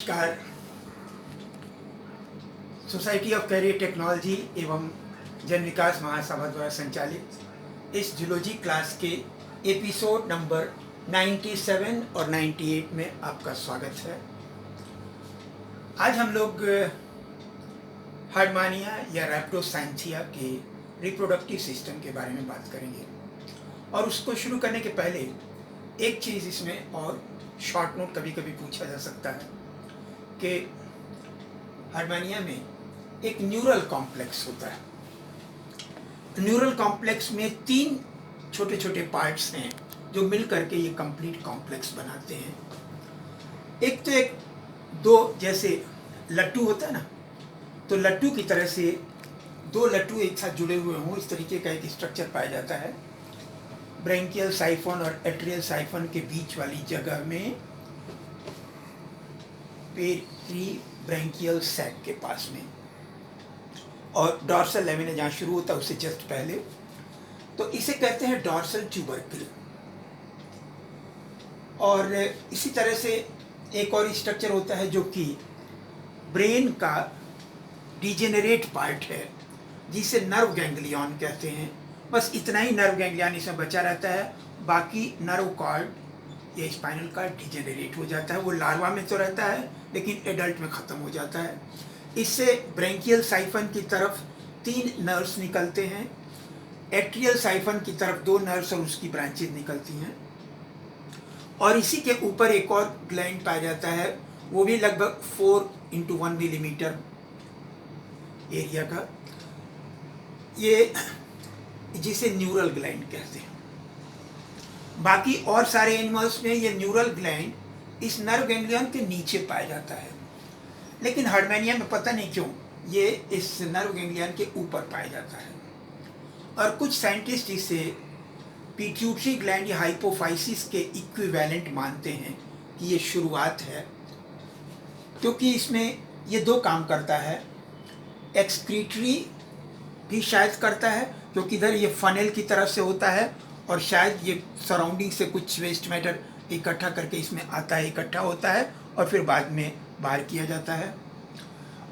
नमस्कार। Society of career technology एवं जन विकास महासभा द्वारा संचालित इस जूलॉजी क्लास के एपिसोड नंबर 97 और 98 में आपका स्वागत है। आज हम लोग हार्डमानिया या रैप्टोसाइंथिया के रिप्रोडक्टिव सिस्टम के बारे में बात करेंगे। और उसको शुरू करने के पहले एक चीज़ इसमें और शॉर्ट नोट कभी कभी पूछा जा सकता है कि हार्डमानिया में एक न्यूरल कॉम्प्लेक्स होता है। न्यूरल कॉम्प्लेक्स में 3 छोटे छोटे पार्ट्स हैं जो मिल करके ये कंप्लीट कॉम्प्लेक्स बनाते हैं। एक तो एक दो जैसे लट्टू होता है ना, तो लट्टू की तरह से 2 लट्टू एक साथ जुड़े हुए हों, इस तरीके का एक स्ट्रक्चर पाया जाता है। ब्रैंकियल साइफन और एट्रियल साइफन के बीच वाली जगह में पेरी ब्रैंकियल सैक के पास में, और डॉर्सल लैमिना जहाँ शुरू होता है उससे जस्ट पहले, तो इसे कहते हैं डॉर्सल ट्यूबरकल। और इसी तरह से एक और स्ट्रक्चर होता है जो कि ब्रेन का डिजेनरेट पार्ट है, जिसे नर्व गैंग्लियन कहते हैं। बस इतना ही नर्व गैंग्लियन इसमें बचा रहता है, बाकी नर्व कॉर्ड या स्पाइनल कॉर्ड डिजेनरेट हो जाता है। वो लार्वा में तो रहता है लेकिन एडल्ट में ख़त्म हो जाता है। इससे ब्रैंकियल साइफन की तरफ 3 नर्व्स निकलते हैं, एट्रियल साइफन की तरफ 2 नर्व्स और उसकी ब्रांचेज निकलती हैं। और इसी के ऊपर एक और ग्लैंड पाया जाता है, वो भी लगभग 4x1 मिलीमीटर एरिया का, ये जिसे न्यूरल ग्लैंड कहते हैं। बाकी और सारे एनिमल्स में ये न्यूरल ग्लैंड इस नर्व गैंग्लियन के नीचे पाया जाता है, लेकिन हार्डमानिया में पता नहीं क्यों ये इस नर्व गैंग्लियन के ऊपर पाया जाता है। और कुछ साइंटिस्ट इसे पिट्यूटरी ग्लैंड या हाइपोफाइसिस के इक्विवेलेंट मानते हैं कि ये शुरुआत है, क्योंकि इसमें ये 2 काम करता है। एक्सक्रीटरी भी शायद करता है, क्योंकि इधर ये फनेल की तरफ से होता है और शायद ये सराउंडिंग से कुछ वेस्ट मैटर इकट्ठा करके इसमें आता है, इकट्ठा होता है और फिर बाद में बाहर किया जाता है।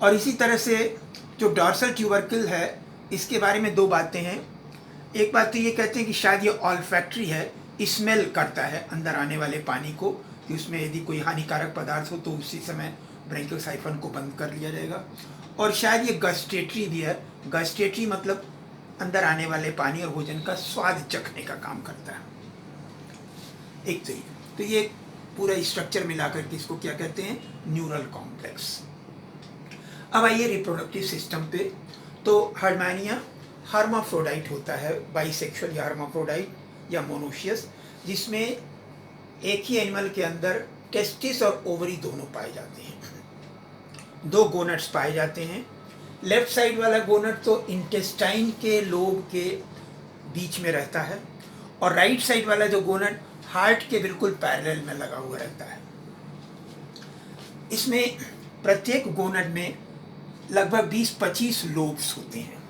और इसी तरह से जो डॉर्सल ट्यूबरकल है, इसके बारे में 2 बातें हैं। एक बात तो ये कहते हैं कि शायद ये ऑल्फैक्टरी है, स्मेल करता है अंदर आने वाले पानी को, कि उसमें यदि कोई हानिकारक पदार्थ हो तो उसी समय ब्रैंकियल साइफन को बंद कर लिया जाएगा। और शायद ये गस्टेटरी भी है। गस्टेटरी मतलब अंदर आने वाले पानी और भोजन का स्वाद चखने का काम करता है। एक तो ये पूरा स्ट्रक्चर मिलाकर के इसको क्या कहते हैं, न्यूरल कॉम्प्लेक्स। अब आइए रिप्रोडक्टिव सिस्टम पे। तो हार्डमानिया हर्माफ्रोडाइट होता है, बाइसेक्सुअल या हर्माफ्रोडाइट या मोनोशियस, जिसमें एक ही एनिमल के अंदर टेस्टिस और ओवरी दोनों पाए जाते हैं। 2 गोनट्स पाए जाते हैं। लेफ्ट साइड वाला गोनट तो इंटेस्टाइन के लोब के बीच में रहता है, और राइट साइड वाला जो गोनट हार्ट के बिल्कुल पैरेलल में लगा हुआ रहता है। इसमें प्रत्येक गोनट में लगभग 20-25 लोब्स होते हैं,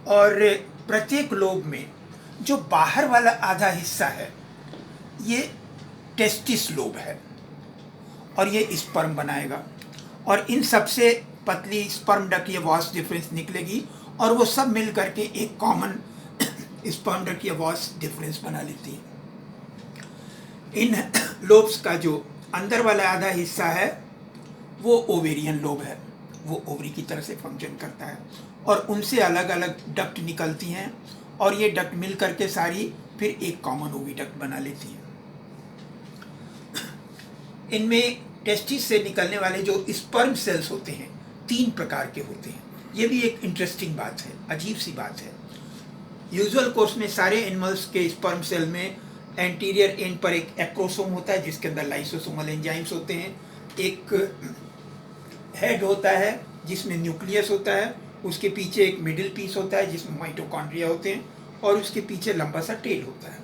और प्रत्येक लोब में जो बाहर वाला आधा हिस्सा है ये टेस्टिस लोब है, और ये स्पर्म बनाएगा, और इन सबसे पतली स्पर्म डक्ट या वॉस डिफरेंस निकलेगी, और वो सब मिल करके एक कॉमन स्पर्म डक्ट या वॉस डिफरेंस बना लेती है। इन लोब्स का जो अंदर वाला आधा हिस्सा है वो ओवेरियन लोब है, वो ओवरी की तरह से फंक्शन करता है, और उनसे अलग अलग डक्ट निकलती हैं, और ये डक्ट मिल करके सारी फिर एक कॉमन ओविडक्ट बना लेती हैं। इनमें टेस्टिस से निकलने वाले जो स्पर्म सेल्स होते हैं 3 प्रकार के होते हैं। ये भी एक इंटरेस्टिंग बात है, अजीब सी बात है। यूजुअल कोर्स में सारे एनिमल्स के स्पर्म सेल में एंटीरियर एंड पर एक एक्रोसोम होता है जिसके अंदर लाइसोसोमल एंजाइम्स होते हैं, एक हेड होता है जिसमें न्यूक्लियस होता है, उसके पीछे एक मिडिल पीस होता है जिसमें माइटोकॉन्ड्रिया होते हैं, और उसके पीछे लंबा सा टेल होता है।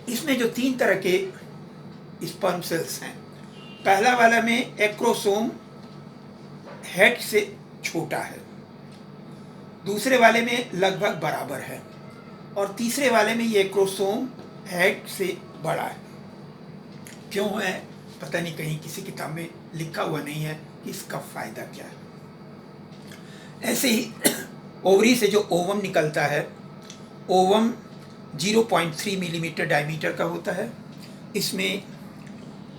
इसमें जो 3 तरह के स्पर्म सेल्स हैं, पहला वाला में एक्रोसोम हेड से छोटा है, दूसरे वाले में लगभग बराबर है, और तीसरे वाले में ये एक्रोसोम हेड से बड़ा है। क्यों है? पता नहीं कहीं किसी किताब में लिखा हुआ नहीं है कि इसका फ़ायदा क्या है। ऐसे ही ओवरी से जो ओवम निकलता है, ओवम 0.3 मिलीमीटर डायमीटर का होता है। इसमें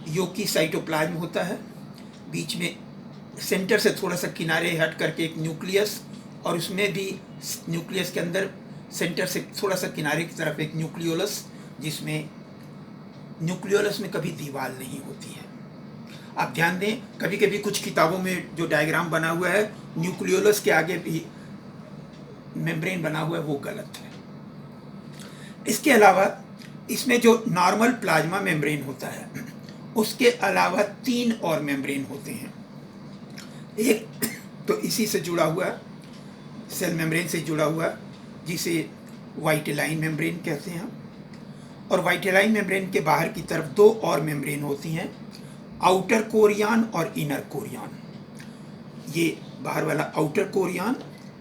योकी साइटोप्लाज्म होता है, बीच में सेंटर से थोड़ा सा किनारे हट करके एक न्यूक्लियस, और उसमें भी न्यूक्लियस के अंदर सेंटर से थोड़ा सा किनारे की तरफ एक न्यूक्लियोलस, जिसमें न्यूक्लियोलस में कभी दीवार नहीं होती है। आप ध्यान दें, कभी कभी कुछ किताबों में जो डायग्राम बना हुआ है न्यूक्लियोलस के आगे भी मेम्ब्रेन बना हुआ है, वो गलत है। इसके अलावा इसमें जो नॉर्मल प्लाज्मा मेम्ब्रेन होता है उसके अलावा 3 और मेम्ब्रेन होते हैं। एक तो इसी से जुड़ा हुआ, सेल मेम्ब्रेन से जुड़ा हुआ, जिसे वाइटेलाइन मेम्ब्रेन कहते हैं, और वाइटेलाइन मेम्ब्रेन के बाहर की तरफ 2 और मेम्ब्रेन होती हैं, आउटर कोरियन और इनर कोरियन। ये बाहर वाला आउटर कोरियन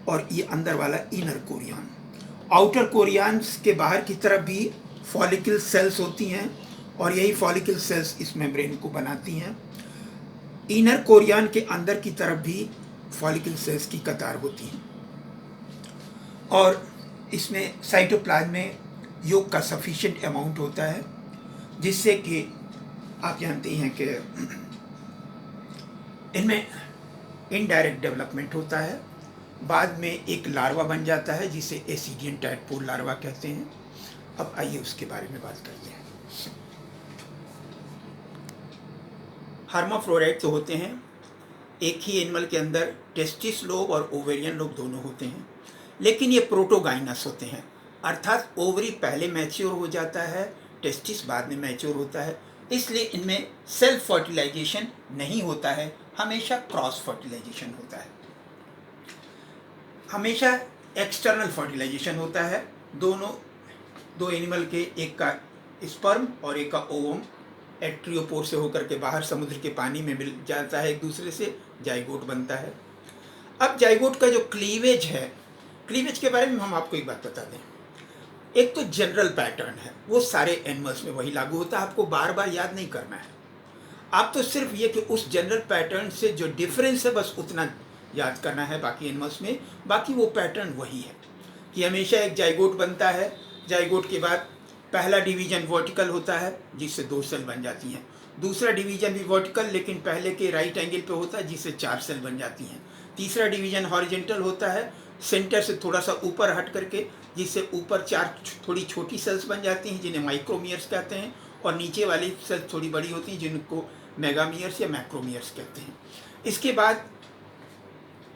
और ये अंदर वाला इनर कोरियन। आउटर कोरियन के बाहर की तरफ भी फॉलिकल सेल्स होती हैं और यही फॉलिकल सेल्स इस मेम्ब्रेन को बनाती हैं। इनर कोरियन के अंदर की तरफ भी फॉलिकल सेल्स की कतार होती है, और इसमें साइटोप्लाज्म में योग का सफिशिएंट अमाउंट होता है, जिससे कि आप जानते हैं कि इनमें इनडायरेक्ट डेवलपमेंट होता है। बाद में एक लार्वा बन जाता है जिसे एसिडियन टैडपोल लार्वा कहते हैं। अब आइए उसके बारे में बात करते हैं। हर्माफ्रोडाइट तो होते हैं, एक ही एनिमल के अंदर टेस्टिस लोब और ओवेरियन लोब दोनों होते हैं, लेकिन ये प्रोटोगाइनस होते हैं, अर्थात ओवरी पहले मैच्योर हो जाता है, टेस्टिस बाद में मैच्योर होता है, इसलिए इनमें सेल्फ फर्टिलाइजेशन नहीं होता है, हमेशा क्रॉस फर्टिलाइजेशन होता है। हमेशा एक्सटर्नल फर्टिलाइजेशन होता है, दो एनिमल के, एक का स्पर्म और एक का ओवम एट्रियोपोर से होकर के बाहर समुद्र के पानी में मिल जाता है, एक दूसरे से जाइगोट बनता है। अब जाइगोट का जो क्लीवेज है, क्लीवेज के बारे में हम आपको एक बात बता दें। एक तो जनरल पैटर्न है, वो सारे एनिमल्स में वही लागू होता है, आपको बार बार याद नहीं करना है। आप तो सिर्फ ये कि उस जनरल पैटर्न से जो डिफरेंस है बस उतना याद करना है बाकी एनिमल्स में, बाकी वो पैटर्न वही है कि हमेशा एक जाइगोट बनता है, जाइगोट के बाद पहला डिवीजन वर्टिकल होता है जिससे 2 सेल बन जाती हैं, दूसरा डिवीजन भी वर्टिकल लेकिन पहले के राइट एंगल पे होता है जिससे 4 सेल बन जाती हैं, तीसरा डिवीजन हॉरिजेंटल होता है सेंटर से थोड़ा सा ऊपर हट करके, जिससे ऊपर 4 थोड़ी छोटी सेल्स बन जाती हैं जिन्हें माइक्रोमियर्स कहते हैं, और नीचे वाली सेल्स थोड़ी बड़ी होती हैं जिनको मेगामियर्स या मैक्रोमियर्स कहते हैं। इसके बाद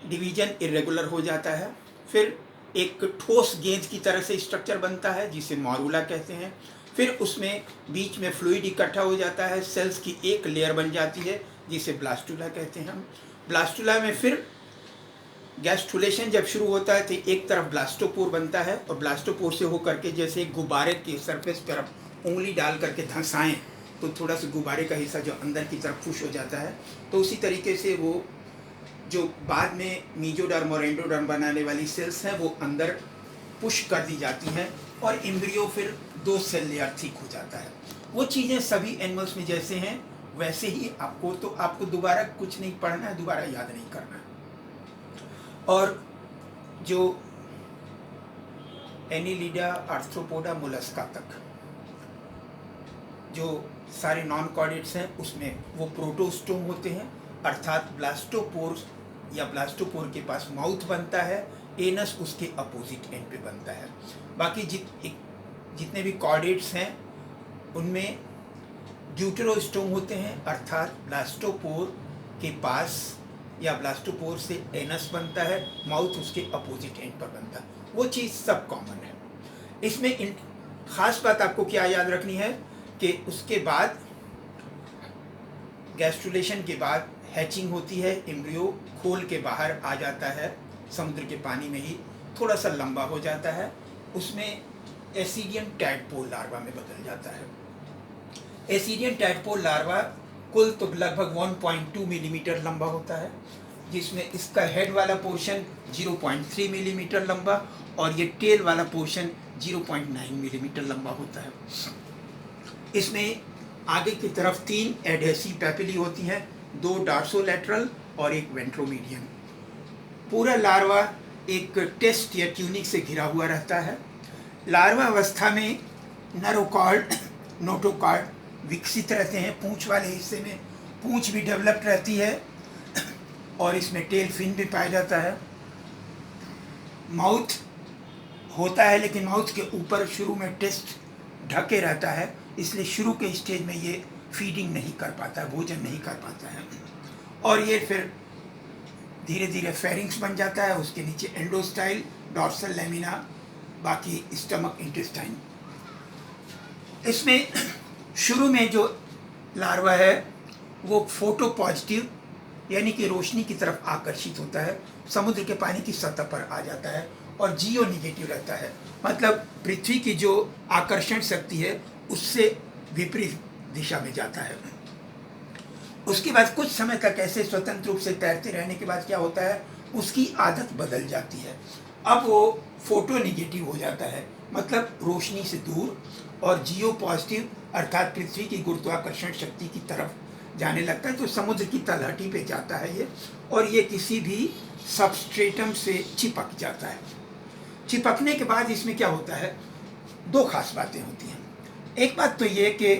डिवीजन इरेगुलर हो जाता है, फिर एक ठोस गेंद की तरह से स्ट्रक्चर बनता है जिसे मॉरूला कहते हैं, फिर उसमें बीच में फ्लूइड इकट्ठा हो जाता है, सेल्स की एक लेयर बन जाती है जिसे ब्लास्टुला कहते हैं हम। ब्लास्टुला में फिर गैस्ट्रुलेशन जब शुरू होता है तो एक तरफ ब्लास्टोपोर बनता है, और ब्लास्टोपोर से होकर के जैसे एक गुब्बारे के सरफेस पर उंगली डाल करके धंसाएं तो थोड़ा सा गुब्बारे का हिस्सा जो अंदर की तरफ पुश हो जाता है, तो उसी तरीके से वो जो बाद में मीजोडर्म और एंडोडर्म बनाने वाली सेल्स हैं वो अंदर पुश कर दी जाती हैं, और एम्ब्रियो फिर 2 सेल लेयर थिक हो जाता है। वो चीज़ें सभी एनिमल्स में जैसे हैं वैसे ही आपको दोबारा कुछ नहीं पढ़ना है, दोबारा याद नहीं करना है। और जो एनिलिडा आर्थ्रोपोडा मोलस्का तक जो सारे नॉन कॉर्डेट्स हैं उसमें वो प्रोटोस्टोम होते हैं, अर्थात ब्लास्टोपोर या ब्लास्टोपोर के पास माउथ बनता है, एनस उसके अपोजिट एंड पे बनता है। बाकी जितने भी कॉर्डेट्स हैं उनमें ड्यूटेरोस्टोम होते हैं, अर्थात ब्लास्टोपोर के पास या ब्लास्टोपोर से एनस बनता है, माउथ उसके अपोजिट एंड पर बनता है। वो चीज़ सब कॉमन है। इसमें खास बात आपको क्या याद रखनी है कि उसके बाद गैस्ट्रुलेशन के बाद हैचिंग होती है, एम्ब्रियो खोल के बाहर आ जाता है, समुद्र के पानी में ही थोड़ा सा लंबा हो जाता है, उसमें एसिडियन टैडपोल लार्वा में बदल जाता है। एसिडियन टैडपोल लार्वा कुल तो लगभग 1.2 मिलीमीटर लंबा होता है, जिसमें इसका हेड वाला पोर्शन 0.3 मिलीमीटर लंबा और ये टेल वाला पोर्शन 0.9 मिलीमीटर लंबा होता है। इसमें आगे की तरफ 3 एडहेसिव पैपिली होती हैं, 2 डार्सोलैटरल और एक वेंट्रोमीडियम। पूरा लार्वा एक टेस्ट या ट्यूनिक से घिरा हुआ रहता है। लार्वा अवस्था में नरोकॉर्ड, नोटोकॉर्ड विकसित रहते हैं। पूंछ वाले हिस्से में पूंछ भी डेवलप्ड रहती है और इसमें टेल फिन भी पाया जाता है। माउथ होता है, लेकिन माउथ के ऊपर शुरू में टेस्ट ढके रहता है, इसलिए शुरू के स्टेज में ये फीडिंग नहीं कर पाता है, भोजन नहीं कर पाता है। और ये फिर धीरे धीरे फेरिंग्स बन जाता है, उसके नीचे एंडोस्टाइल, डॉर्सल लैमिना, बाकी स्टमक, इंटेस्टाइन। इसमें शुरू में जो लार्वा है वो फोटो पॉजिटिव यानी कि रोशनी की तरफ आकर्षित होता है, समुद्र के पानी की सतह पर आ जाता है, और जियो निगेटिव रहता है, मतलब पृथ्वी की जो आकर्षण शक्ति है उससे विपरीत दिशा में जाता है। उसके बाद कुछ समय तक ऐसे स्वतंत्र रूप से तैरते रहने के बाद क्या होता है, उसकी आदत बदल जाती है। अब वो फोटो निगेटिव हो जाता है, मतलब रोशनी से दूर, और जियो पॉजिटिव अर्थात पृथ्वी की गुरुत्वाकर्षण शक्ति की तरफ जाने लगता है। तो समुद्र की तलहटी पे जाता है ये, और ये किसी भी सबस्ट्रेटम से चिपक जाता है। चिपकने के बाद इसमें क्या होता है, 2 खास बातें होती हैं। एक बात तो ये कि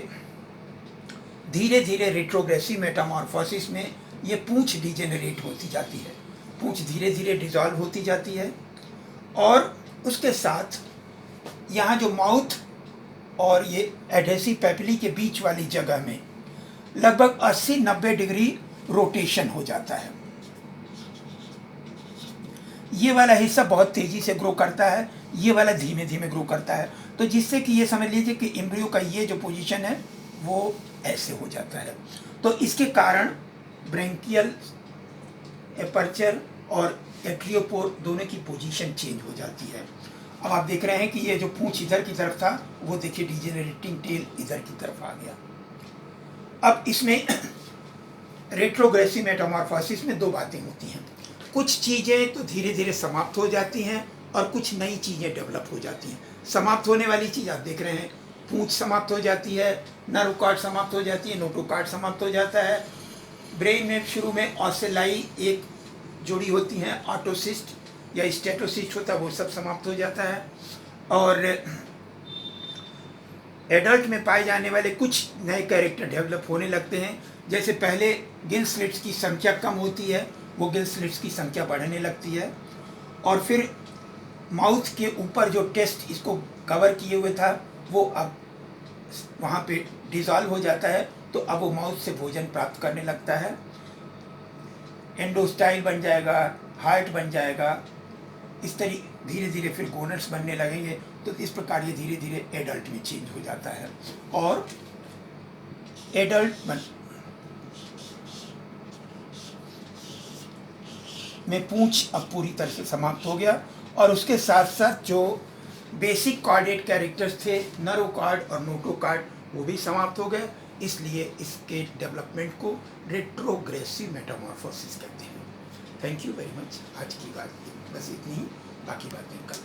धीरे धीरे रेट्रोग्रेसिव मेटामॉर्फोसिस में ये पूंछ डिजेनरेट होती जाती है, पूंछ धीरे धीरे डिजॉल्व होती जाती है, और उसके साथ यहाँ जो माउथ और ये एडहेसिव पैपिली के बीच वाली जगह में लगभग 80-90 डिग्री रोटेशन हो जाता है। ये वाला हिस्सा बहुत तेज़ी से ग्रो करता है, ये वाला धीमे धीमे ग्रो करता है, तो जिससे कि ये समझ लीजिए कि एम्ब्रियो का ये जो पोजीशन है वो ऐसे हो जाता है। तो इसके कारण ब्रैंकियल एपर्चर और एट्रियोपोर दोनों की पोजीशन चेंज हो जाती है। अब आप देख रहे हैं कि ये जो पूंछ इधर की तरफ था वो देखिए डिजेनरेटिंग टेल इधर की तरफ आ गया। अब इसमें रेट्रोग्रेसिव मेटामॉर्फोसिस में 2 बातें होती हैं, कुछ चीज़ें तो धीरे धीरे समाप्त हो जाती हैं और कुछ नई चीज़ें डेवलप हो जाती हैं। समाप्त होने वाली चीज़ आप देख रहे हैं, पूंछ समाप्त हो जाती है, नर्वकॉर्ड समाप्त हो जाती है, नोटोकॉर्ड समाप्त हो जाता है। ब्रेन में शुरू में ऑसेलाई एक जोड़ी होती हैं, ऑटोसिस्ट या स्टेटोसिस्ट होता है, वो सब समाप्त हो जाता है। और एडल्ट में पाए जाने वाले कुछ नए कैरेक्टर डेवलप होने लगते हैं। जैसे पहले गिल स्लिट्स की संख्या कम होती है, वो गिल स्लिट्स की संख्या बढ़ने लगती है, और फिर माउथ के ऊपर जो टेस्ट इसको कवर किए हुए था वो अब वहाँ पे डिज़ोल्व हो जाता है, तो अब वो माउथ से भोजन प्राप्त करने लगता है। एंडोस्टाइल बन जाएगा, हार्ट बन जाएगा, इस तरह धीरे धीरे फिर गोनट्स बनने लगेंगे। तो इस प्रकार ये धीरे धीरे एडल्ट में चेंज हो जाता है, और एडल्ट में पूंछ अब पूरी तरह से समाप्त हो गया, और उसके साथ साथ जो बेसिक कॉर्डेट कैरेक्टर्स थे, नर्वकॉर्ड और नोटोकॉर्ड, वो भी समाप्त हो गए। इसलिए इसके डेवलपमेंट को रेट्रोग्रेसिव मेटामॉर्फोसिस कहते हैं। Thank you very much. आज की बात बस इतनी ही, बाकी बातें कल।